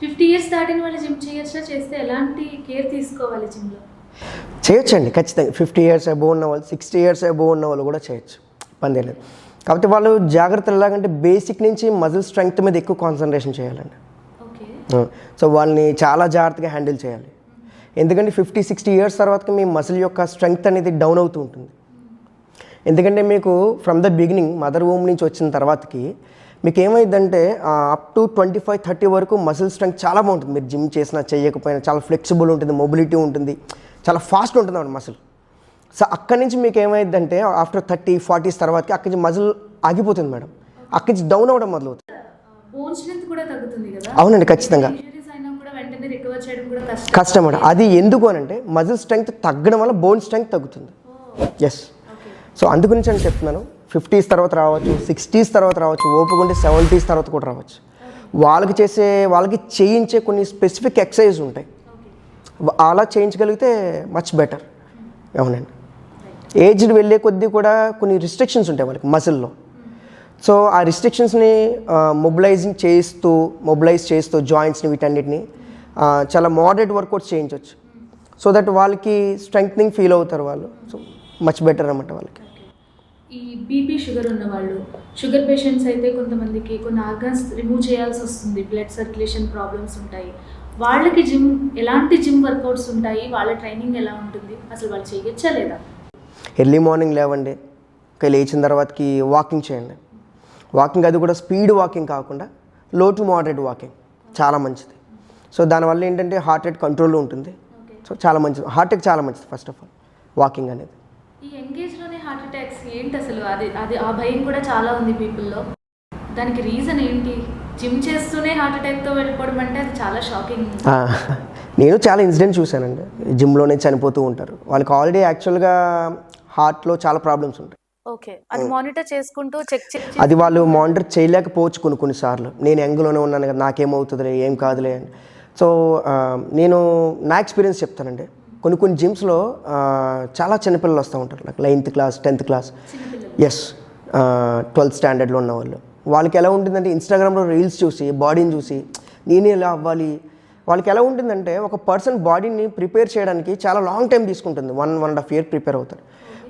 50 years దాటిన వాళ్ళు gym చేయొచ్చా? చేస్తే ఎలాంటి కేర్ తీసుకోవాలి జిమ్‌లో? చేయొచ్చండి ఖచ్చితంగా. 50 ఇయర్స్ అబోవ్ ఉన్న వాళ్ళు, 60 ఇయర్స్ అబోవ్ ఉన్న వాళ్ళు కూడా చేయొచ్చు, ఇబ్బంది లేదు. కాకపోతే వాళ్ళు జాగ్రత్తలు ఎలాగంటే బేసిక్ నుంచి మజిల్ స్ట్రెంగ్త్ మీద ఎక్కువ కాన్సన్ట్రేషన్ చేయాలండి. ఓకే. సో వాళ్ళని చాలా జాగ్రత్తగా హ్యాండిల్ చేయాలి. ఎందుకంటే 50-60 ఇయర్స్ తర్వాత మీ మజిల్ యొక్క స్ట్రెంగ్త్ అనేది డౌన్ అవుతూ ఉంటుంది. ఎందుకంటే మీకు from the beginning mother womb నుంచి వచ్చిన తర్వాతకి మీకు ఏమైందంటే అప్ టు 25-30 వరకు మజిల్ స్ట్రెంగ్త్ చాలా బాగుంటుంది. మీరు జిమ్ చేసినా చేయకపోయినా చాలా ఫ్లెక్సిబుల్ ఉంటుంది, మొబిలిటీ ఉంటుంది, చాలా ఫాస్ట్ ఉంటుంది అన్నమాట మజిల్. సో అక్కడి నుంచి మీకు ఏమైందంటే ఆఫ్టర్ 30-40s తర్వాతకి అక్కడి నుంచి మజిల్ ఆగిపోతుంది మేడం. అక్కడి నుంచి డౌన్ అవ్వడం మొదలవుతుంది. బోన్ స్ట్రెంగ్త్ కూడా తగ్గుతుంది కదా? అవునండి ఖచ్చితంగా. ఇంజరీస్ అయినా కూడా వెంటనే రికవర్ చేయడం కూడా కష్టం మేడం. అది ఎందుకు అనంటే మజిల్ స్ట్రెంగ్త్ తగ్గడం వల్ల బోన్ స్ట్రెంగ్త్ తగ్గుతుంది. ఎస్. సో అందుగురించి అని చెప్తున్నాను. 50s తర్వాత రావచ్చు, 60s తర్వాత రావచ్చు, ఓపుకుంటే 70s తర్వాత కూడా రావచ్చు. వాళ్ళకి చేయించే కొన్ని స్పెసిఫిక్ ఎక్సర్సైజ్ ఉంటాయి, అలా చేయించగలిగితే మచ్ బెటర్. అవునండి. ఏజ్డ్ వెళ్ళే కొద్దీ కూడా కొన్ని రిస్ట్రిక్షన్స్ ఉంటాయి వాళ్ళకి మజిల్లో. సో ఆ రిస్ట్రిక్షన్స్ని మొబిలైజ్ చేస్తూ జాయింట్స్ని వీటన్నిటిని చాలా మోడరేట్ వర్కౌట్స్ చేయించవచ్చు. సో దట్ వాళ్ళకి స్ట్రెంగ్త్నింగ్ ఫీల్ అవుతారు వాళ్ళు. సో మచ్ బెటర్ అన్నమాట వాళ్ళకి. ఈ బీపీ షుగర్ ఉన్నవాళ్ళు, షుగర్ పేషెంట్స్ అయితే కొంతమందికి కొన్ని ఆర్గన్స్ రిమూవ్ చేయాల్సి వస్తుంది, బ్లడ్ సర్క్యులేషన్ ప్రాబ్లమ్స్ ఉంటాయి. వాళ్ళకి ఎలాంటి జిమ్ వర్కౌట్స్ ఉంటాయి? వాళ్ళ ట్రైనింగ్ ఎలా ఉంటుంది? అసలు వాళ్ళు చేయొచ్చా లేదా? ఎర్లీ మార్నింగ్ లేవండి, లేచిన తర్వాతకి వాకింగ్ చేయండి. వాకింగ్ అది కూడా స్పీడ్ వాకింగ్ కాకుండా లో టు మోడరేట్ వాకింగ్ చాలా మంచిది. సో దానివల్ల ఏంటంటే హార్ట్ రేట్ కంట్రోల్లో ఉంటుంది. సో చాలా మంచిది, హార్ట్ రేట్ చాలా మంచిది ఫస్ట్ ఆఫ్ ఆల్ వాకింగ్ అనేది. ఈ ఎంగేజ్లోనే హార్ట్ అటాక్స్ ఏంటి అసలు? అది ఆ భయం కూడా చాలా ఉంది పీపుల్లో. దానికి రీజన్ ఏంటి? జిమ్ చేస్తూనే హార్ట్ అటాక్తో వెళ్ళిపోవడం అంటే అది చాలా షాకింగ్. నేను చాలా ఇన్సిడెంట్ చూశానండి. జిమ్లోనే చనిపోతూ ఉంటారు. వాళ్ళకి ఆల్రెడీ యాక్చువల్గా హార్ట్లో చాలా ప్రాబ్లమ్స్ ఉంటాయి. ఓకే. అది మానిటర్ చేసుకుంటూ అది వాళ్ళు మానిటర్ చేయలేకపోవచ్చు కొన్నిసార్లు. నేను యంగ్లోనే ఉన్నాను కదా, నాకేమవుతుందిలే, ఏం కాదులే అని. సో నేను నా ఎక్స్పీరియన్స్ చెప్తానండి. కొన్ని జిమ్స్లో చాలా చిన్నపిల్లలు వస్తూ ఉంటారు, like 9th class 10th class, ఎస్ 12th స్టాండర్డ్లో ఉన్న వాళ్ళు. వాళ్ళకి ఎలా ఉంటుందంటే ఇన్స్టాగ్రామ్లో రీల్స్ చూసి బాడీని చూసి నేనే ఎలా అవ్వాలి. వాళ్ళకి ఎలా ఉంటుందంటే ఒక పర్సన్ బాడీని ప్రిపేర్ చేయడానికి చాలా లాంగ్ టైం తీసుకుంటుంది. 1.5 year ప్రిపేర్ అవుతారు.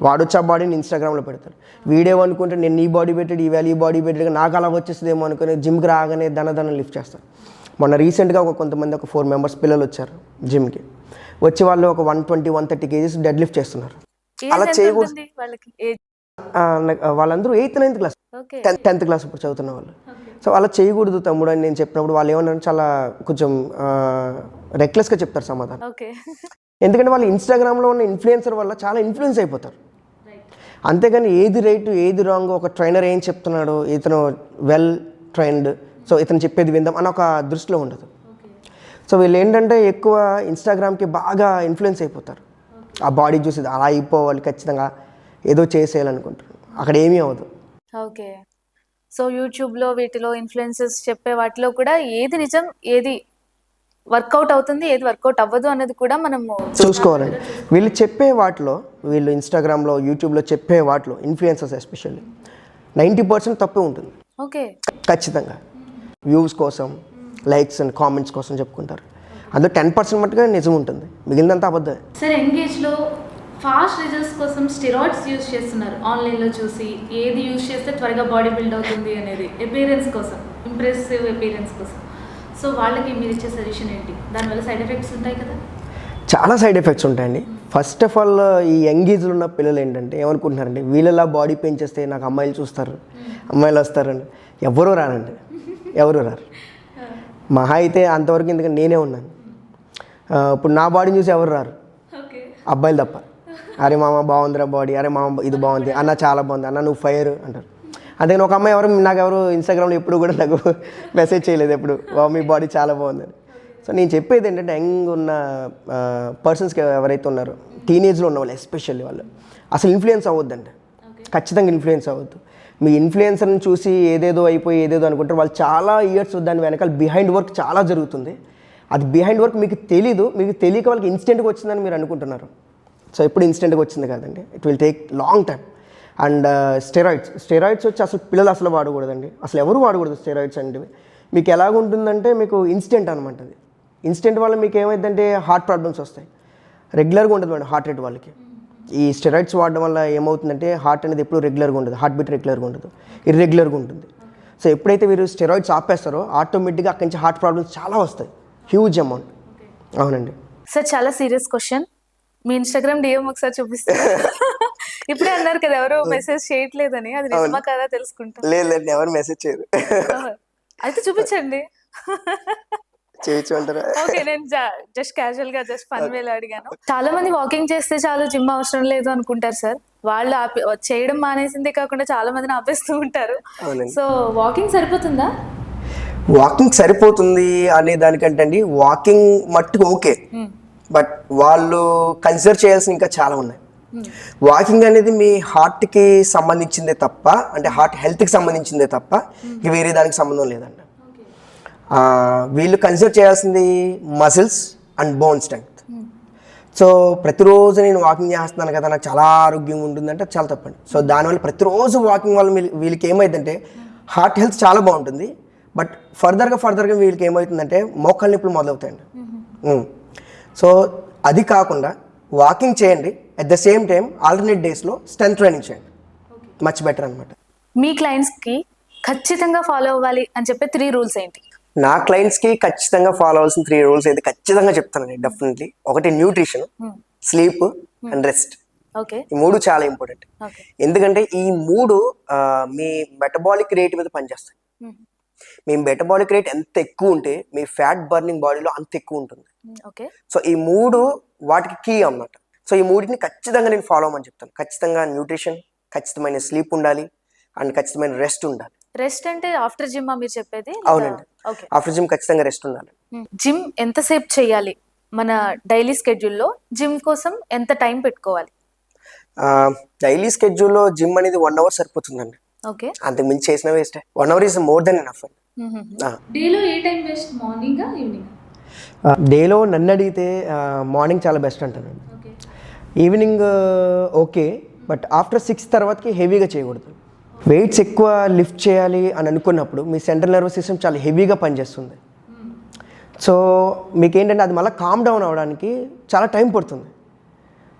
వాడు వచ్చి ఆ బాడీని ఇన్స్టాగ్రామ్లో పెడతారు. వీడియో అనుకుంటే నేను ఈ బాడీ పెట్టాడు, ఈ బాడీ పెట్టాడు, నాకు అలా వచ్చేస్తుందేమో అనుకుని జిమ్కి రాగానే దన లిఫ్ట్ చేస్తారు. మొన్న రీసెంట్గా కొంతమంది 4 members పిల్లలు వచ్చారు జిమ్కి. వచ్చి వాళ్ళు ఒక 120-130 kgs డెడ్ లిఫ్ట్ చేస్తున్నారు. అలా చేయకూడదు. వాళ్ళందరూ 8th-9th క్లాస్, 10th క్లాస్ ఇప్పుడు చదువుతున్న వాళ్ళు. సో అలా చేయకూడదు తమ్ముడు అని నేను చెప్పినప్పుడు వాళ్ళు ఏమన్నా చాలా కొంచెం రెక్లెస్గా చెప్తారు సమాధానం. ఎందుకంటే వాళ్ళు ఇన్స్టాగ్రామ్లో ఉన్న ఇన్ఫ్లుయెన్సర్ వల్ల చాలా ఇన్ఫ్లుయెన్స్ అయిపోతారు. అంతేగాని ఏది రైట్ ఏది రాంగ్, ఒక ట్రైనర్ ఏం చెప్తున్నాడు, ఇతను వెల్ ట్రైన్డ్, సో ఇతను చెప్పేది విందాం అని ఒక దృష్టిలో ఉండదు. సో వీళ్ళు ఏంటంటే ఎక్కువ ఇన్స్టాగ్రామ్కి బాగా ఇన్ఫ్లుయెన్స్ అయిపోతారు. ఆ బాడీ చూసి అలా అయిపోవాలి, ఖచ్చితంగా ఏదో చేసేయాలనుకుంటారు. అక్కడ ఏమీ అవ్వదు. ఓకే. సో యూట్యూబ్లో వీటిలో ఇన్ఫ్లుయెన్సెస్ చెప్పే వాటిలో కూడా ఏది నిజం, ఏది వర్కౌట్ అవుతుంది, ఏది వర్కౌట్ అవ్వదు అనేది కూడా మనము చూసుకోవాలండి. వీళ్ళు చెప్పే వాటిలో, వీళ్ళు ఇన్స్టాగ్రామ్లో యూట్యూబ్లో చెప్పే వాటిలో ఇన్ఫ్లుయెన్సర్స్ ఎస్పెషల్లీ 90% తప్పే ఉంటుంది. ఓకే. ఖచ్చితంగా వ్యూస్ కోసం, లైక్స్ అండ్ కామెంట్స్ కోసం చెప్పుకుంటారు. అందులో 10% మట్టుగా నిజం ఉంటుంది, మిగిలినంత అబద్ధమే. సరే, ఎంగేజ్లో ఫాస్ట్ రిజల్ట్స్ కోసం స్టెరాయిడ్స్ యూజ్ చేస్తున్నారు. ఆన్లైన్లో చూసి ఏది యూజ్ చేస్తే త్వరగా బాడీ బిల్డ్ అవుతుంది అనేది, అపియరెన్స్ కోసం, ఇంప్రెసివ్ అపియరెన్స్ కోసం. సో వాళ్ళకి మీరు ఇచ్చే సజెషన్ ఏంటి? దానివల్ల సైడ్ ఎఫెక్ట్స్ ఉంటాయి కదా? చాలా సైడ్ ఎఫెక్ట్స్ ఉంటాయండి. ఫస్ట్ ఆఫ్ ఆల్ ఈ యంగేజ్లో ఉన్న పిల్లలు ఏంటంటే ఏమనుకుంటున్నారంటే వీళ్ళలా బాడీ పెంచేస్తే నాకు అమ్మాయిలు చూస్తారు, అమ్మాయిలు వస్తారండి. ఎవరూ రానండి, ఎవరు రారు. మహా అయితే అంతవరకు, ఎందుకంటే నేనే ఉన్నాను. ఇప్పుడు నా బాడీని చూసి ఎవరు రారు, అబ్బాయిలు తప్ప. అరే మామ బాగుందిరా బాడీ, అరే మామ ఇది బాగుంది అన్న, చాలా బాగుంది అన్న, నువ్వు ఫైర్ అంటారు. అందుకని ఒక అమ్మాయి నాకెవరు ఇన్స్టాగ్రామ్లో ఎప్పుడు కూడా నాకు మెసేజ్ చేయలేదు ఎప్పుడు, మీ బాడీ చాలా బాగుందని. సో నేను చెప్పేది ఏంటంటే యంగ్ ఉన్న పర్సన్స్కి ఎవరైతే ఉన్నారో, టీనేజ్లో ఉన్న వాళ్ళు ఎస్పెషల్లీ వాళ్ళు అసలు ఇన్ఫ్లుయెన్స్ అవ్వద్దండి. ఖచ్చితంగా ఇన్ఫ్లుయెన్స్ అవ్వద్దు. మీ ఇన్ఫ్లుయెన్సర్ని చూసి ఏదేదో అయిపోయి అనుకుంటారు. వాళ్ళు చాలా ఇయర్స్ దాని వెనకాల బిహైండ్ వర్క్ చాలా జరుగుతుంది. అది బిహైండ్ వర్క్ మీకు తెలీదు, మీకు తెలియక వాళ్ళకి ఇన్స్టెంట్గా వచ్చిందని మీరు అనుకుంటున్నారు. సో ఎప్పుడు ఇన్స్టెంట్గా వచ్చింది కాదండి, it will take long time. And steroids వచ్చి అసలు పిల్లలు అసలు వాడకూడదండి, అసలు ఎవరు వాడకూడదు స్టెరాయిడ్స్ అంటే. మీకు ఎలాగుంటుందంటే మీకు ఇన్స్టెంట్ అనమాట అది. ఇన్స్టెంట్ వల్ల మీకు ఏమైందంటే హార్ట్ ప్రాబ్లమ్స్ వస్తాయి. రెగ్యులర్గా ఉండదు మేడం హార్ట్ రేట్ వాళ్ళకి. ఈ స్టెరాయిడ్స్ వాడడం వల్ల ఏమవుతుందంటే హార్ట్ అనేది ఎప్పుడు రెగ్యులర్గా ఉండదు, హార్ట్ బీట్ రెగ్యులర్గా ఉండదు, ఇర్రెగ్యులర్గా ఉంటుంది. సో ఎప్పుడైతే మీరు స్టెరాయిడ్స్ ఆపేస్తారో ఆటోమేటిక్గా అక్కడి నుంచి హార్ట్ ప్రాబ్లమ్స్ చాలా వస్తాయి, హ్యూజ్ అమౌంట్. అవునండి సార్ చాలా సీరియస్ క్వశ్చన్, మీ ఇన్స్టాగ్రామ్ డిఎం ఒకసారి చూపిస్తారు. ఇప్పుడే అన్నారు కదా ఎవరు మెసేజ్ చేయట్లేదని, అది నిజమా కదా తెలుసుకుంటాం. లేదు ఎవరు మెసేజ్ చేయరు. అయితే చూపించండి. చేయించమంటారా? ఓకే, నేను జస్ట్ క్యాజువల్ గా జస్ట్ ఫన్ వేలో అడిగాను. చాలా మంది వాకింగ్ చేస్తే చాలు జిమ్ అవసరం లేదు అనుకుంటారు సార్. వాళ్ళు చేయడం మానేసిందే కాకుండా చాలా మందిని ఆపేస్తూ ఉంటారు. సో వాకింగ్ సరిపోతుందా? వాకింగ్ సరిపోతుంది అనే దానికంటే అండి, వాకింగ్ మట్టుకు ఓకే, బట్ వాళ్ళు కన్సిడర్ చేయాల్సిన ఇంకా చాలా ఉన్నాయి. వాకింగ్ అనేది మీ హార్ట్కి సంబంధించిందే తప్ప, అంటే హార్ట్ హెల్త్కి సంబంధించిందే తప్ప ఇంక వేరే దానికి సంబంధం లేదండి. వీళ్ళు కన్సిడర్ చేయాల్సింది muscles and bone strength. So ప్రతిరోజు నేను వాకింగ్ చేస్తున్నాను కదా నాకు చాలా ఆరోగ్యంగా ఉంటుందంటే చాలా తప్పండి. సో దానివల్ల ప్రతిరోజు వాకింగ్ వల్ల వీళ్ళకి ఏమైందంటే హార్ట్ హెల్త్ చాలా బాగుంటుంది, బట్ ఫర్దర్గా వీళ్ళకి ఏమవుతుందంటే మోకాళ్ళ నొప్పులు మొదలవుతాయండి. సో అది కాకుండా వాకింగ్ చేయండి, at the same time alternate డేస్లో స్ట్రెంత్ ట్రైనింగ్ చేయండి, మచ్ బెటర్ అనమాట. మీ క్లయింట్స్కి ఖచ్చితంగా ఫాలో అవ్వాలి అని చెప్పే 3 రూల్స్ ఏంటి? నా క్లయింట్స్కి ఖచ్చితంగా ఫాలో అవ్వాల్సిన 3 రూల్స్ అయితే ఖచ్చితంగా చెప్తానండి, డెఫినెట్లీ. ఒకటి nutrition, sleep and rest. Okay, ఈ 3 చాలా ఇంపార్టెంట్. ఎందుకంటే ఈ 3 మీ మెటబాలిక్ రేట్ మీద పనిచేస్తాయి. మీ మెటబాలిక్ రేట్ ఎంత ఎక్కువ ఉంటే మీ ఫ్యాట్ బర్నింగ్ బాడీలో అంత ఎక్కువ ఉంటుంది. సో ఈ 3 వాటికి కీ అన్నమాట. సో ఈ 3ని ఖచ్చితంగా నేను ఫాలో అవ్వమని చెప్తాను. ఖచ్చితంగా న్యూట్రిషన్, ఖచ్చితమైన స్లీప్ ఉండాలి అండ్ ఖచ్చితమైన రెస్ట్ ఉండాలి. రెస్ట్ అంటే ఆఫ్టర్ జిమ్ మీరు చెప్పేది? అవునండి, ఆఫ్టర్ జిమ్ ఖచ్చితంగా రెస్ట్ ఉండాలి. జిమ్ ఎంతసేపు చేయాలి? మన డైలీ స్కెడ్యూల్లో జిమ్ కోసం ఎంత టైం పెట్టుకోవాలి? డైలీ స్కెడ్యూల్లో జిమ్ అనేది 1 అవర్ సరిపోతుందండి. ఓకే, అంతకు మించి చేసిన waste. 1 hour is more than enough. డేలో ఏ టైం బెస్ట్, మార్నింగ్ ఈవినింగ్? డేలో నన్ను అడిగితే మార్నింగ్ చాలా బెస్ట్ అంటానండి. ఈవినింగ్ ఓకే, బట్ ఆఫ్టర్ 6 తర్వాతకి హెవీగా చేయకూడదు. వెయిట్స్ ఎక్కువ లిఫ్ట్ చేయాలి అని అనుకున్నప్పుడు మీ సెంట్రల్ నర్వస్ సిస్టమ్ చాలా హెవీగా పనిచేస్తుంది. సో మీకు ఏంటంటే అది మళ్ళీ కామ్ డౌన్ అవ్వడానికి చాలా టైం పడుతుంది.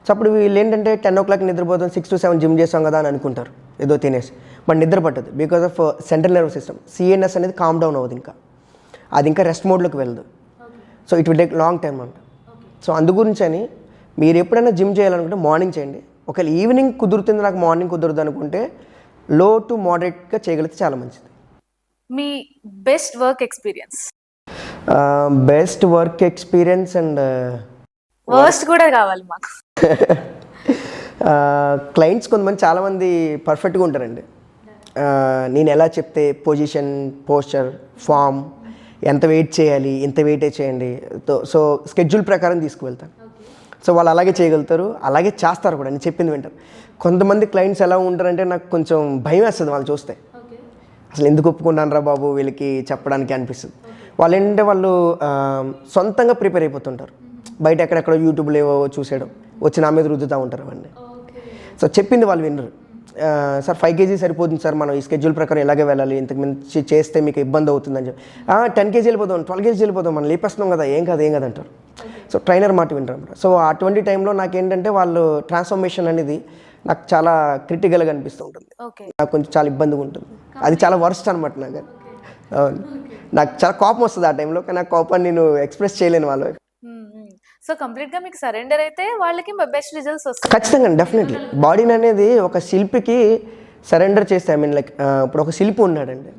సో అప్పుడు వీళ్ళు ఏంటంటే 10 o'clock నిద్రపోతాం, 6 to 7 జిమ్ చేస్తాం కదా అని అనుకుంటారు ఏదో తినేసి, బట్ నిద్ర పట్టదు. Because of central nervous system CNS అనేది కామ్ డౌన్ అవ్వదు, ఇంకా అది ఇంకా రెస్ట్ మోడ్లోకి వెళ్ళదు. So it will take long time అంట. సో అందు గురించి అని మీరు ఎప్పుడైనా జిమ్ చేయాలనుకుంటే మార్నింగ్ చేయండి. ఒకవేళ ఈవినింగ్ కుదురుతుంది, నాకు మార్నింగ్ కుదరదు అనుకుంటే లో టు మోడరేట్గా చేయగలిగితే చాలా మంచిది. మీ best work experience? Best work experience and worst కూడా కావాలి మాకు. క్లయింట్స్ కొంతమంది చాలామంది పర్ఫెక్ట్గా ఉంటారండి. నేను ఎలా చెప్తే పొజిషన్, పోస్చర్, ఫామ్, ఎంత వెయిట్ చేయాలి, ఇంత వెయిటే చేయండి, సో స్కెడ్యూల్ ప్రకారం తీసుకువెళ్తాను. సో వాళ్ళు అలాగే చేయగలుగుతారు, అలాగే చేస్తారు కూడా, నేను చెప్పింది వింటారు. కొంతమంది క్లయింట్స్ ఎలా ఉంటారంటే నాకు కొంచెం భయం వేస్తుంది వాళ్ళు చూస్తే, అసలు ఎందుకు ఒప్పుకున్నాను రా బాబు వీళ్ళకి చెప్పడానికి అనిపిస్తుంది. వాళ్ళు ఏంటంటే వాళ్ళు సొంతంగా ప్రిపేర్ అయిపోతుంటారు, బయట ఎక్కడెక్కడ యూట్యూబ్లో ఏవో చూసేయడం వచ్చి నా మీద రుద్దుతూ ఉంటారు అవన్నీ. సో చెప్పింది వాళ్ళు వినరు. సార్ 5 kg సరిపోతుంది సార్, మనం ఈ స్కెడ్యూల్ ప్రకారం ఎలాగే వెళ్ళాలి, ఇంతకు మించి చేస్తే మీకు ఇబ్బంది అవుతుందని చెప్పి 10 kg వెళ్ళిపోతాం, 12 kg వెళ్ళిపోతాం, మనం లేపేస్తున్నాం కదా, ఏం కాదు అంటారు. సో ట్రైనర్ మాట వింటారు అన్నమాట. సో అటువంటి టైంలో నాకేంటంటే వాళ్ళు ట్రాన్స్ఫర్మేషన్ అనేది నాకు చాలా క్రిటికల్గా అనిపిస్తూ ఉంటుంది, నాకు కొంచెం చాలా ఇబ్బందిగా ఉంటుంది. అది చాలా వర్స్ట్ అనమాట నాకు. నాకు చాలా కోపం వస్తుంది ఆ టైంలో, కానీ ఆ కోపాన్ని నేను ఎక్స్ప్రెస్ చేయలేను వాళ్ళు. సో కంప్లీట్గా మీకు సరెండర్ అయితే వాళ్ళకి బెస్ట్ రిజల్ట్స్ వస్తాయి ఖచ్చితంగా, డెఫినెట్లీ. బాడీని అనేది ఒక శిల్పికి సరెండర్ చేస్తే, ఐ మీన్ లైక్ ఇప్పుడు ఒక శిల్పి ఉన్నాడండి,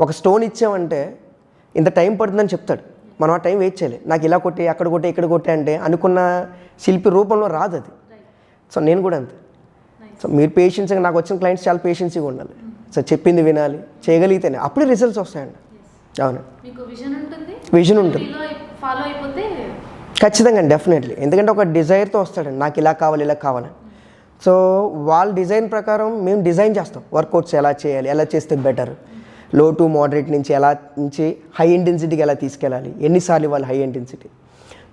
ఒక స్టోన్ ఇచ్చామంటే ఇంత టైం పడుతుందని చెప్తాడు, మనం ఆ టైం వెయిట్ చేయాలి. నాకు ఇలా కొట్టి, అక్కడ కొట్టి, ఇక్కడ కొట్టి అంటే అనుకున్న శిల్పి రూపంలో రాదు అది. సో నేను కూడా అంతే. సో మీరు పేషెన్స్గా, నాకు వచ్చిన క్లయింట్స్ చాలా పేషెన్సీగా ఉండాలి. సో చెప్పింది వినాలి, చేయగలిగితేనే అప్పుడే రిజల్ట్స్ వస్తాయండి. అవును, విజన్ ఉంటుంది ఖచ్చితంగా, డెఫినెట్లీ. ఎందుకంటే ఒక డిజైర్తో వస్తాడండి, నాకు ఇలా కావాలి, ఇలా కావాలి. సో వాళ్ళ డిజైన్ ప్రకారం మేము డిజైన్ చేస్తాం, వర్కౌట్స్ ఎలా చేయాలి, ఎలా చేస్తే బెటర్, లో టు మోడరేట్ నుంచి ఎలా నుంచి హై ఇంటెన్సిటీకి ఎలా తీసుకెళ్ళాలి, ఎన్నిసార్లు ఇవ్వాలి హై ఇంటెన్సిటీ.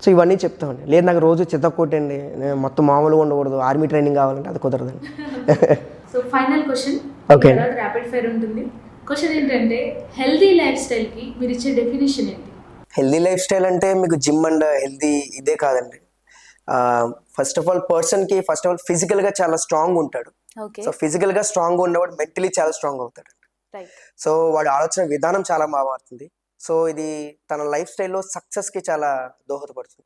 సో ఇవన్నీ చెప్తామండి. లేదు నాకు రోజు చిత్తకొట్టండి, మొత్తం మామూలుగా ఉండకూడదు, ఆర్మీ ట్రైనింగ్ కావాలంటే అది కుదరదండి. So final question, okay, rapid fire ఉంటుంది, క్వశ్చన్ ఏంటంటే హెల్దీ లైఫ్ స్టైల్కి మీరు ఇచ్చే డెఫినేషన్ ఏంటి? హెల్దీ లైఫ్ స్టైల్ అంటే మీకు జిమ్ అండ్ హెల్దీ ఇదే కాదండి. ఫస్ట్ ఆఫ్ ఆల్ పర్సన్కి ఫస్ట్ ఆఫ్ ఆల్ ఫిజికల్గా చాలా స్ట్రాంగ్ ఉంటాడు. ఓకే, సో ఫిజికల్గా స్ట్రాంగ్ ఉన్నవాడు మెంటలీ చాలా స్ట్రాంగ్ అవుతాడు. రైట్. సో వాడి ఆలోచన విధానం చాలా బాగా మారుతుంది. సో ఇది తన లైఫ్ స్టైల్లో సక్సెస్కి చాలా దోహదపడుతుంది.